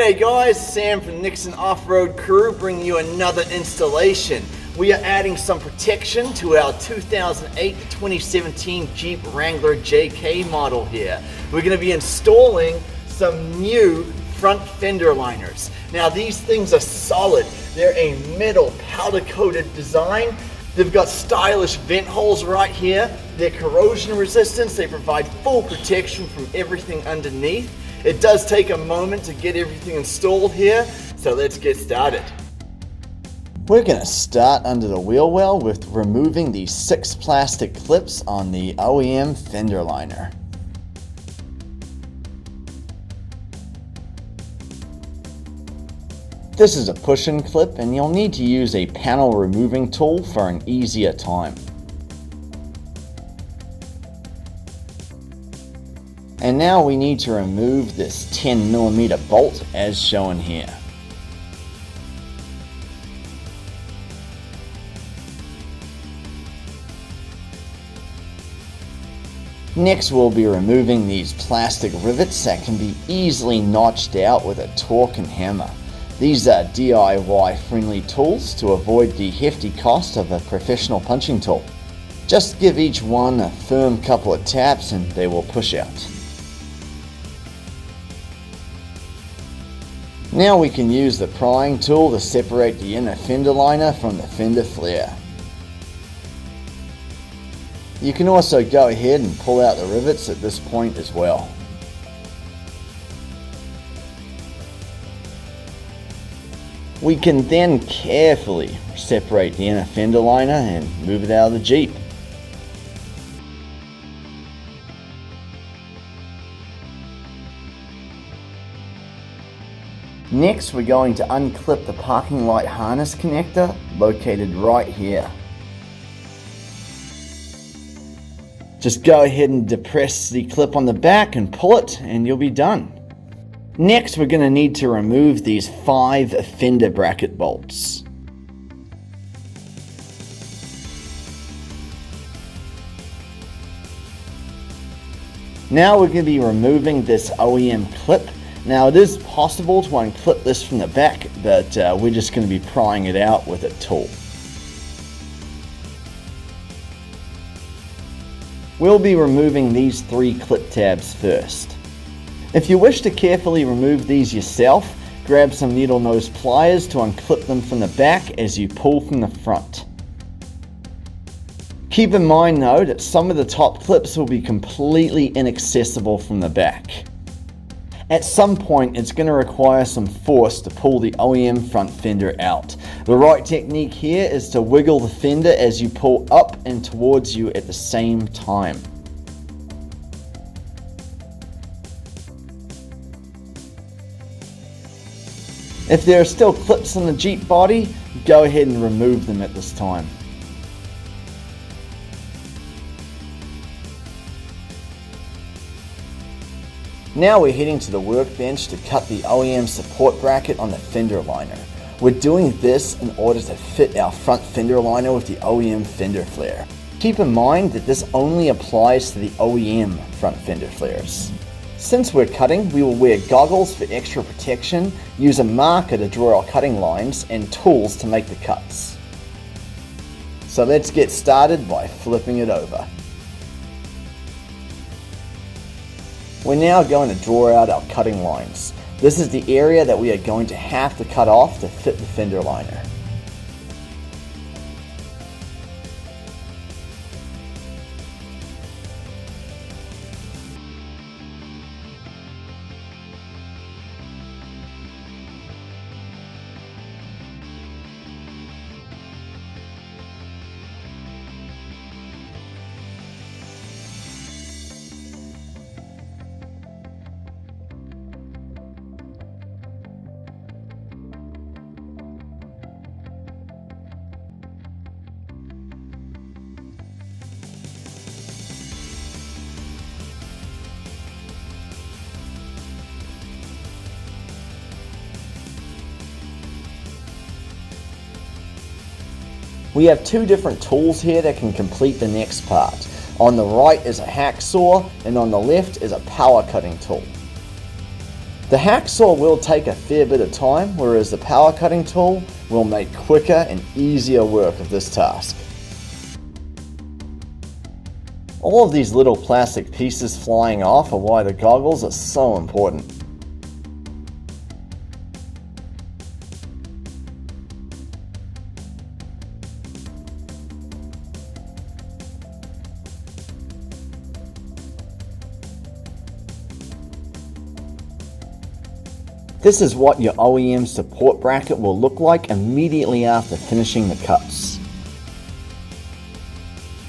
G'day guys, Sam from Nixon Offroad crew bringing you another installation. We are adding some protection to our 2008 to 2017 Jeep Wrangler JK model here. We're going to be installing some new front fender liners. Now these things are solid. They're a metal powder coated design. They've got stylish vent holes right here. They're corrosion resistant. They provide full protection from everything underneath. It does take a moment to get everything installed here, so let's get started. We're going to start under the wheel well with removing the 6 plastic clips on the OEM fender liner. This is a push-in clip and you'll need to use a panel removing tool for an easier time. And now we need to remove this 10mm bolt as shown here. Next we'll be removing these plastic rivets that can be easily notched out with a torque and hammer. These are DIY friendly tools to avoid the hefty cost of a professional punching tool. Just give each one a firm couple of taps and they will push out. Now we can use the prying tool to separate the inner fender liner from the fender flare. You can also go ahead and pull out the rivets at this point as well. We can then carefully separate the inner fender liner and move it out of the Jeep. Next, we're going to unclip the parking light harness connector located right here. Just go ahead and depress the clip on the back and pull it and you'll be done. Next, we're going to need to remove these 5 fender bracket bolts. Now we're going to be removing this OEM clip. Now it is possible to unclip this from the back, but we're just going to be prying it out with a tool. We'll be removing these 3 clip tabs first. If you wish to carefully remove these yourself, grab some needle nose pliers to unclip them from the back as you pull from the front. Keep in mind though that some of the top clips will be completely inaccessible from the back. At some point it's going to require some force to pull the OEM front fender out. The right technique here is to wiggle the fender as you pull up and towards you at the same time. If there are still clips on the Jeep body, go ahead and remove them at this time. Now we're heading to the workbench to cut the OEM support bracket on the fender liner. We're doing this in order to fit our front fender liner with the OEM fender flare. Keep in mind that this only applies to the OEM front fender flares. Since we're cutting, we will wear goggles for extra protection, use a marker to draw our cutting lines, and tools to make the cuts. So let's get started by flipping it over. We're now going to draw out our cutting lines. This is the area that we are going to have to cut off to fit the fender liner. We have 2 different tools here that can complete the next part. On the right is a hacksaw and on the left is a power cutting tool. The hacksaw will take a fair bit of time, whereas the power cutting tool will make quicker and easier work of this task. All of these little plastic pieces flying off are why the goggles are so important. This is what your OEM support bracket will look like immediately after finishing the cuts.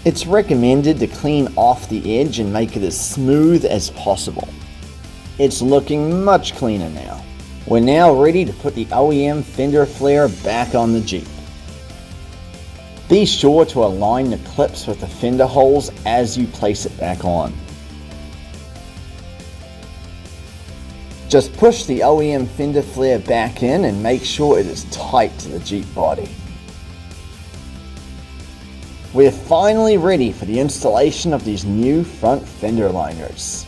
It's recommended to clean off the edge and make it as smooth as possible. It's looking much cleaner now. We're now ready to put the OEM fender flare back on the Jeep. Be sure to align the clips with the fender holes as you place it back on. Just push the OEM fender flare back in and make sure it is tight to the Jeep body. We're finally ready for the installation of these new front fender liners.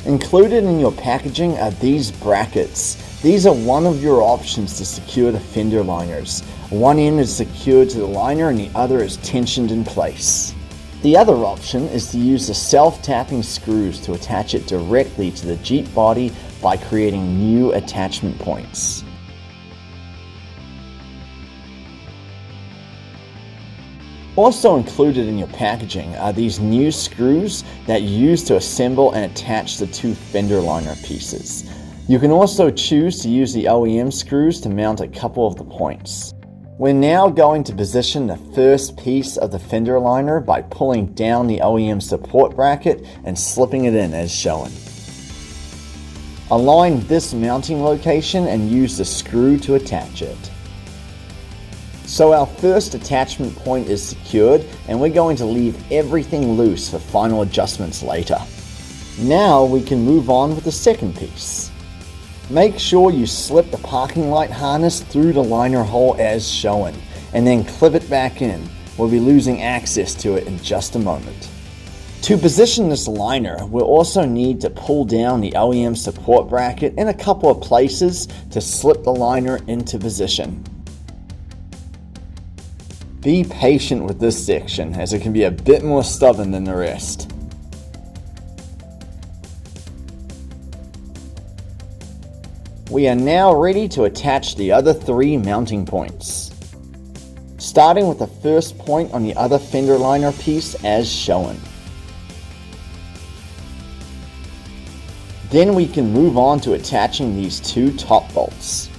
Included in your packaging are these brackets. These are one of your options to secure the fender liners. One end is secured to the liner and the other is tensioned in place. The other option is to use the self-tapping screws to attach it directly to the Jeep body by creating new attachment points. Also included in your packaging are these new screws that you use to assemble and attach the two fender liner pieces. You can also choose to use the OEM screws to mount a couple of the points. We're now going to position the first piece of the fender liner by pulling down the OEM support bracket and slipping it in as shown. Align this mounting location and use the screw to attach it. So our first attachment point is secured and we're going to leave everything loose for final adjustments later. Now we can move on with the second piece. Make sure you slip the parking light harness through the liner hole as shown, and then clip it back in. We'll be losing access to it in just a moment. To position this liner, we'll also need to pull down the OEM support bracket in a couple of places to slip the liner into position. Be patient with this section as it can be a bit more stubborn than the rest. We are now ready to attach the other three mounting points. Starting with the first point on the other fender liner piece as shown. Then we can move on to attaching these two top bolts.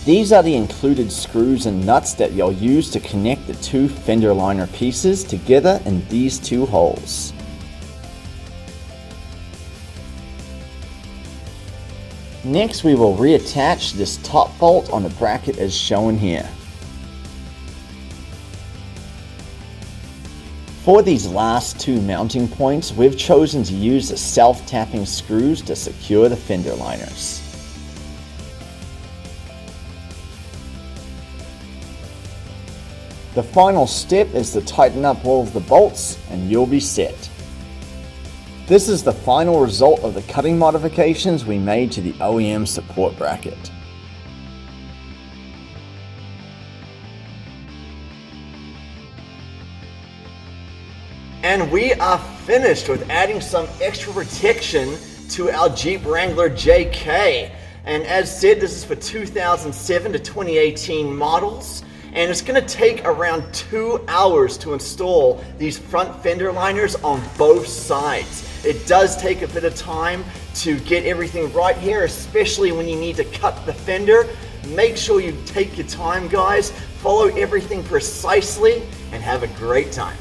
These are the included screws and nuts that you'll use to connect the two fender liner pieces together in these two holes. Next, we will reattach this top bolt on the bracket as shown here. For these last two mounting points, we've chosen to use the self-tapping screws to secure the fender liners. The final step is to tighten up all of the bolts and you'll be set. This is the final result of the cutting modifications we made to the OEM support bracket. And we are finished with adding some extra protection to our Jeep Wrangler JK. And as said, this is for 2007 to 2018 models. And it's going to take around 2 hours to install these front fender liners on both sides. It does take a bit of time to get everything right here, especially when you need to cut the fender. Make sure you take your time, guys. Follow everything precisely and have a great time.